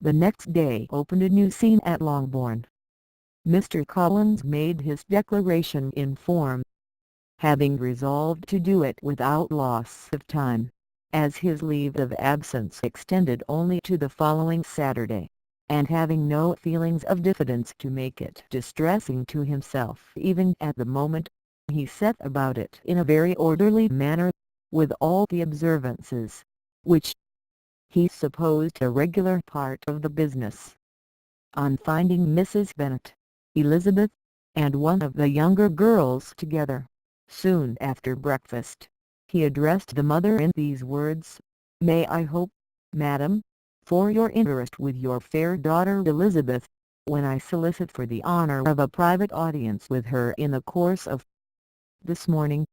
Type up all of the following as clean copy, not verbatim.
the next day opened a new scene at Longbourn. Mr. Collins made his declaration in form, having resolved to do it without loss of time, as his leave of absence extended only to the following Saturday, and having no feelings of diffidence to make it distressing to himself even at the moment, he set about it in a very orderly manner, with all the observances, which he supposed a regular part of the business. On finding Mrs. Bennet, Elizabeth, and one of the younger girls together, soon after breakfast, he addressed the mother in these words: "May I hope, madam, for your interest with your fair daughter Elizabeth, when I solicit for the honour of a private audience with her in the course of this morning?"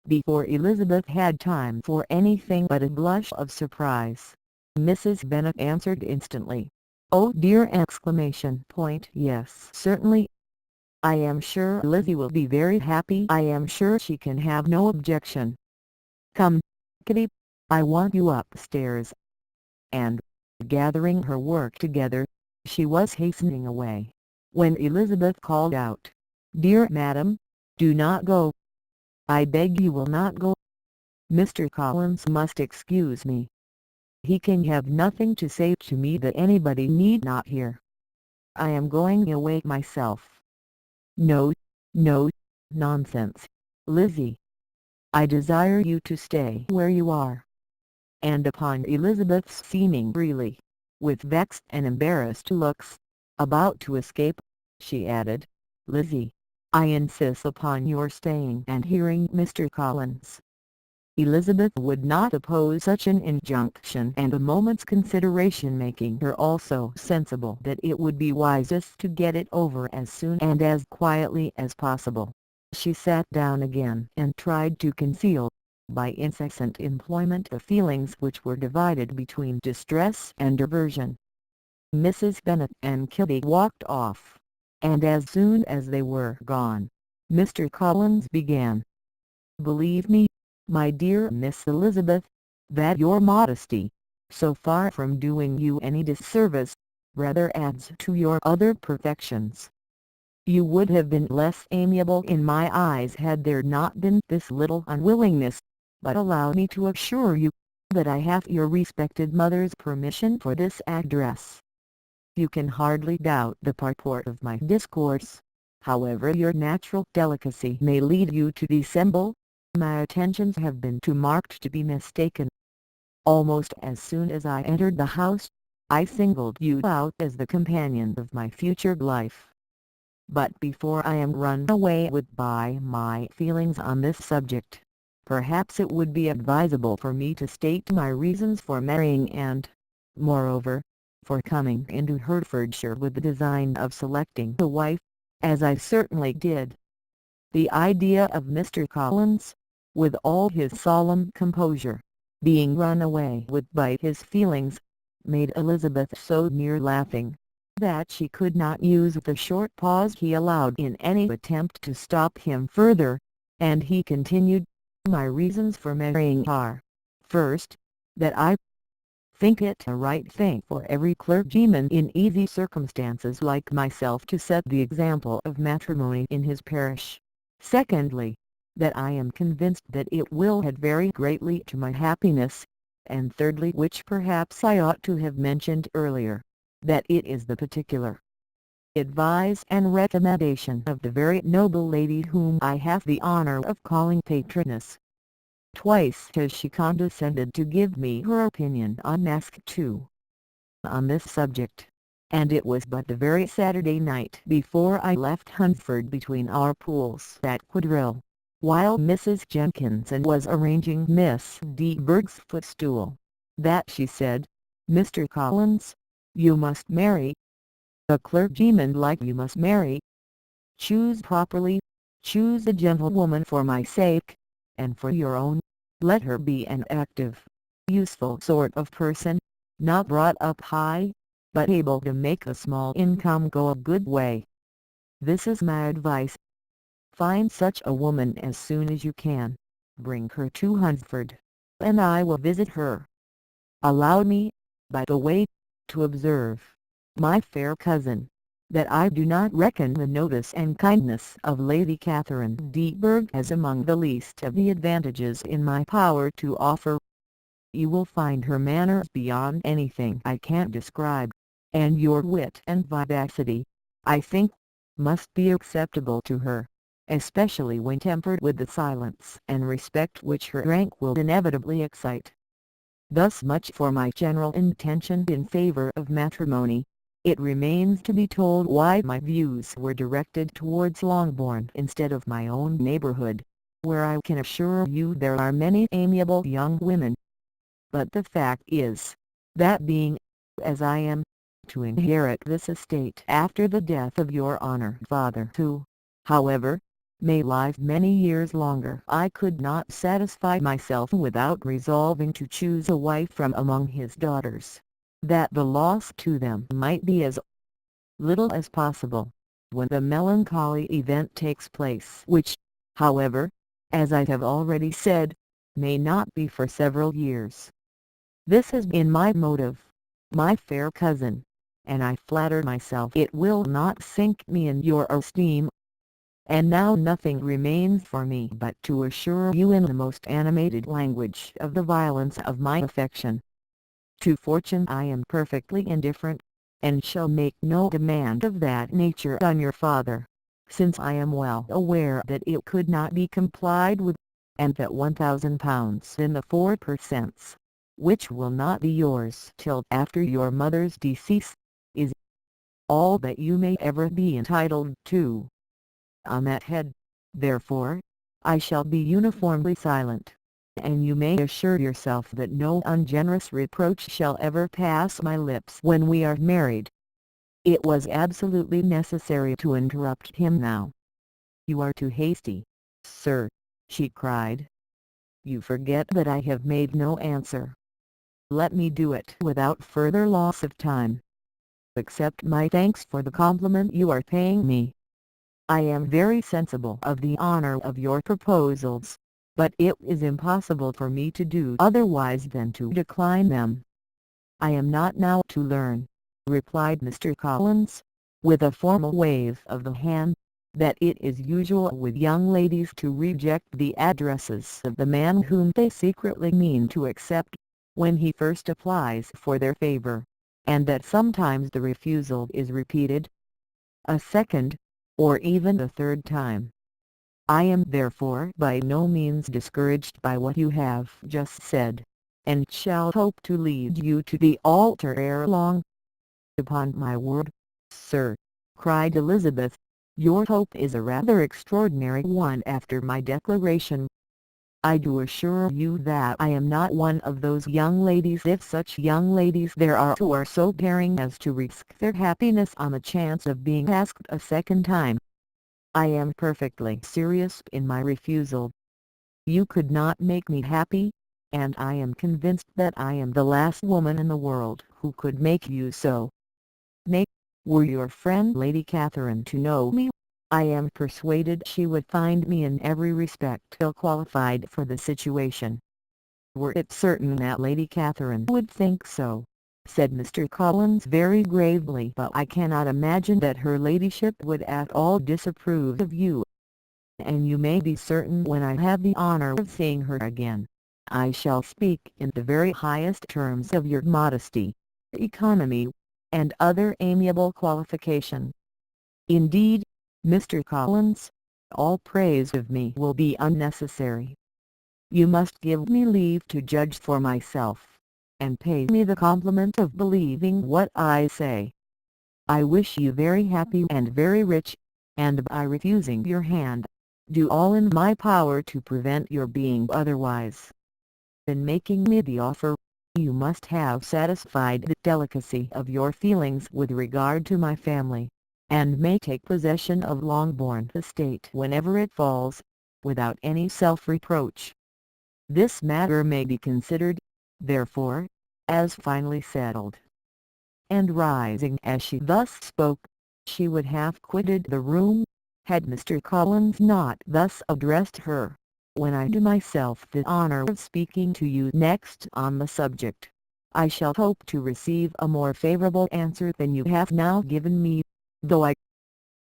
Before Elizabeth had time for anything but a blush of surprise, Mrs. Bennet answered instantly, "Oh dear!" ! Yes, certainly. I am sure Lizzie will be very happy. I am sure she can have no objection. Come, Kitty, I want you upstairs." And, gathering her work together, she was hastening away, when Elizabeth called out, "Dear madam, do not go. I beg you will not go. Mr. Collins must excuse me. He can have nothing to say to me that anybody need not hear. I am going away myself." "No, no, nonsense, Lizzie. I desire you to stay where you are." And upon Elizabeth's seeming really, with vexed and embarrassed looks, about to escape, she added, "Lizzie, I insist upon your staying and hearing Mr. Collins." Elizabeth would not oppose such an injunction, and a moment's consideration making her also sensible that it would be wisest to get it over as soon and as quietly as possible, she sat down again and tried to conceal, by incessant employment, the feelings which were divided between distress and aversion. Mrs. Bennet and Kitty walked off, and as soon as they were gone, Mr. Collins began: "Believe me, my dear Miss Elizabeth, that your modesty, so far from doing you any disservice, rather adds to your other perfections. You would have been less amiable in my eyes had there not been this little unwillingness, but allow me to assure you, that I have your respected mother's permission for this address. You can hardly doubt the purport of my discourse, however your natural delicacy may lead you to dissemble. My attentions have been too marked to be mistaken. Almost as soon as I entered the house, I singled you out as the companion of my future life. But before I am run away with by my feelings on this subject, perhaps it would be advisable for me to state my reasons for marrying and, moreover, for coming into Hertfordshire with the design of selecting a wife, as I certainly did." The idea of Mr. Collins, with all his solemn composure, being run away with by his feelings, made Elizabeth so near laughing, that she could not use the short pause he allowed in any attempt to stop him further, and he continued, "My reasons for marrying are, first, that I think it a right thing for every clergyman in easy circumstances like myself to set the example of matrimony in his parish. Secondly, that I am convinced that it will add very greatly to my happiness, and thirdly, which perhaps I ought to have mentioned earlier, that it is the particular advice and recommendation of the very noble lady whom I have the honour of calling patroness. Twice has she condescended to give me her opinion unasked too, on this subject, and it was but the very Saturday night before I left Hunsford between our pools at quadrille, while Mrs. Jenkinson was arranging Miss D. Berg's footstool, that she said, "Mr. Collins, you must marry. A clergyman like you must marry. Choose properly, choose a gentlewoman for my sake, and for your own. Let her be an active, useful sort of person, not brought up high, but able to make a small income go a good way. This is my advice. Find such a woman as soon as you can, bring her to Hunsford, and I will visit her. Allow me, by the way, to observe, my fair cousin, that I do not reckon the notice and kindness of Lady Catherine de Bourgh as among the least of the advantages in my power to offer. You will find her manners beyond anything I can describe, and your wit and vivacity, I think, must be acceptable to her, especially when tempered with the silence and respect which her rank will inevitably excite. Thus much for my general intention in favour of matrimony. It remains to be told why my views were directed towards Longbourn instead of my own neighbourhood, where I can assure you there are many amiable young women. But the fact is, that being, as I am, to inherit this estate after the death of your honoured father who, however, may live many years longer, I could not satisfy myself without resolving to choose a wife from among his daughters, that the loss to them might be as little as possible, when the melancholy event takes place which, however, as I have already said, may not be for several years. This has been my motive, my fair cousin, and I flatter myself it will not sink me in your esteem. And now nothing remains for me but to assure you in the most animated language of the violence of my affection. To fortune I am perfectly indifferent, and shall make no demand of that nature on your father, since I am well aware that it could not be complied with, and that £1,000 in the 4%, which will not be yours till after your mother's decease, is all that you may ever be entitled to. On that head, therefore, I shall be uniformly silent, and you may assure yourself that no ungenerous reproach shall ever pass my lips when we are married." It was absolutely necessary to interrupt him now. "You are too hasty, sir," she cried. "You forget that I have made no answer. Let me do it without further loss of time. Accept my thanks for the compliment you are paying me. I am very sensible of the honor of your proposals, but it is impossible for me to do otherwise than to decline them." "I am not now to learn," replied Mr. Collins, with a formal wave of the hand, "that it is usual with young ladies to reject the addresses of the man whom they secretly mean to accept, when he first applies for their favour, and that sometimes the refusal is repeated a second, or even a third time. I am therefore by no means discouraged by what you have just said, and shall hope to lead you to the altar ere long." "Upon my word, sir," cried Elizabeth, "your hope is a rather extraordinary one after my declaration. I do assure you that I am not one of those young ladies, if such young ladies there are, who are so daring as to risk their happiness on the chance of being asked a second time. I am perfectly serious in my refusal. You could not make me happy, and I am convinced that I am the last woman in the world who could make you so. Nay, were your friend Lady Catherine to know me, I am persuaded she would find me in every respect ill qualified for the situation." "Were it certain that Lady Catherine would think so," said Mr. Collins very gravely, "but I cannot imagine that her ladyship would at all disapprove of you. And you may be certain when I have the honour of seeing her again, I shall speak in the very highest terms of your modesty, economy, and other amiable qualification. Indeed, Mr. Collins, all praise of me will be unnecessary. You must give me leave to judge for myself, and pay me the compliment of believing what I say. I wish you very happy and very rich, and by refusing your hand, do all in my power to prevent your being otherwise. In making me the offer, you must have satisfied the delicacy of your feelings with regard to my family, and may take possession of Longbourn estate whenever it falls, without any self-reproach. This matter may be considered, therefore, as finally settled." And rising as she thus spoke, she would have quitted the room, had Mr. Collins not thus addressed her: "When I do myself the honour of speaking to you next on the subject, I shall hope to receive a more favourable answer than you have now given me, though I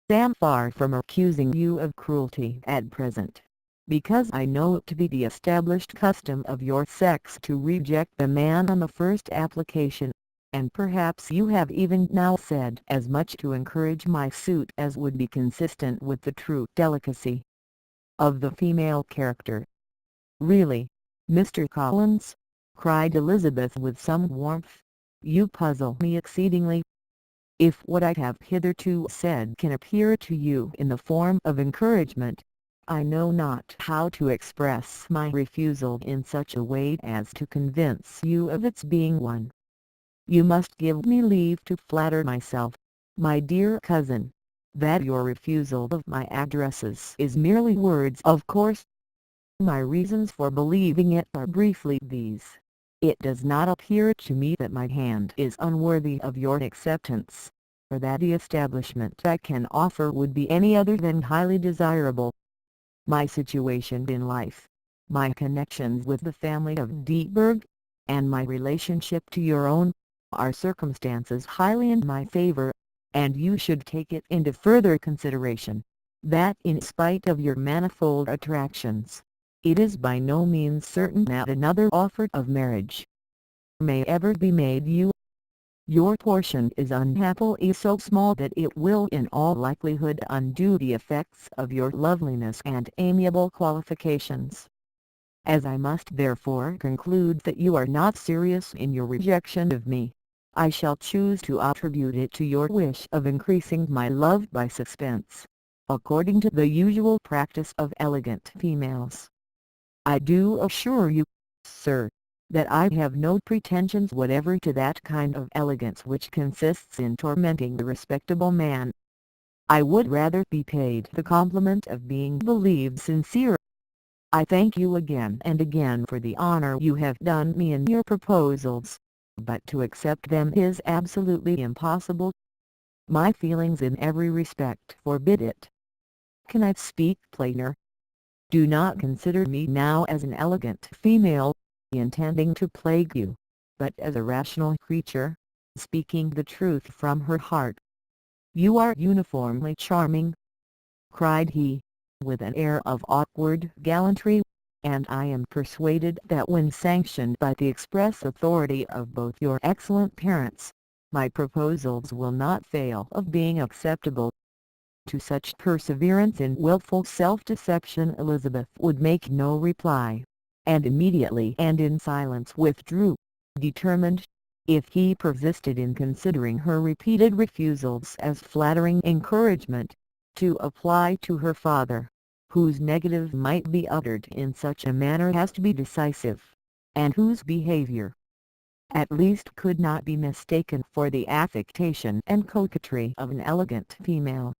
am far from accusing you of cruelty at present, because I know it to be the established custom of your sex to reject a man on the first application, and perhaps you have even now said as much to encourage my suit as would be consistent with the true delicacy of the female character. Really, Mr. Collins," cried Elizabeth with some warmth, "you puzzle me exceedingly. If what I have hitherto said can appear to you in the form of encouragement, I know not how to express my refusal in such a way as to convince you of its being one. You must give me leave to flatter myself, my dear cousin, that your refusal of my addresses is merely words of course. My reasons for believing it are briefly these. It does not appear to me that my hand is unworthy of your acceptance, or that the establishment I can offer would be any other than highly desirable. My situation in life, my connections with the family of Deeberg, and my relationship to your own, are circumstances highly in my favour, and you should take it into further consideration, that in spite of your manifold attractions, it is by no means certain that another offer of marriage may ever be made you. Your portion is unhappily so small that it will in all likelihood undo the effects of your loveliness and amiable qualifications. As I must therefore conclude that you are not serious in your rejection of me, I shall choose to attribute it to your wish of increasing my love by suspense, according to the usual practice of elegant females. I do assure you, sir, that I have no pretensions whatever to that kind of elegance which consists in tormenting the respectable man. I would rather be paid the compliment of being believed sincere. I thank you again and again for the honour you have done me in your proposals, but to accept them is absolutely impossible. My feelings in every respect forbid it. Can I speak plainer? Do not consider me now as an elegant female, intending to plague you, but as a rational creature, speaking the truth from her heart. You are uniformly charming," cried he, with an air of awkward gallantry, "and I am persuaded that when sanctioned by the express authority of both your excellent parents, my proposals will not fail of being acceptable." To such perseverance in wilful self-deception Elizabeth would make no reply, and immediately and in silence withdrew, determined, if he persisted in considering her repeated refusals as flattering encouragement, to apply to her father, whose negative might be uttered in such a manner as to be decisive, and whose behaviour, at least, could not be mistaken for the affectation and coquetry of an elegant female.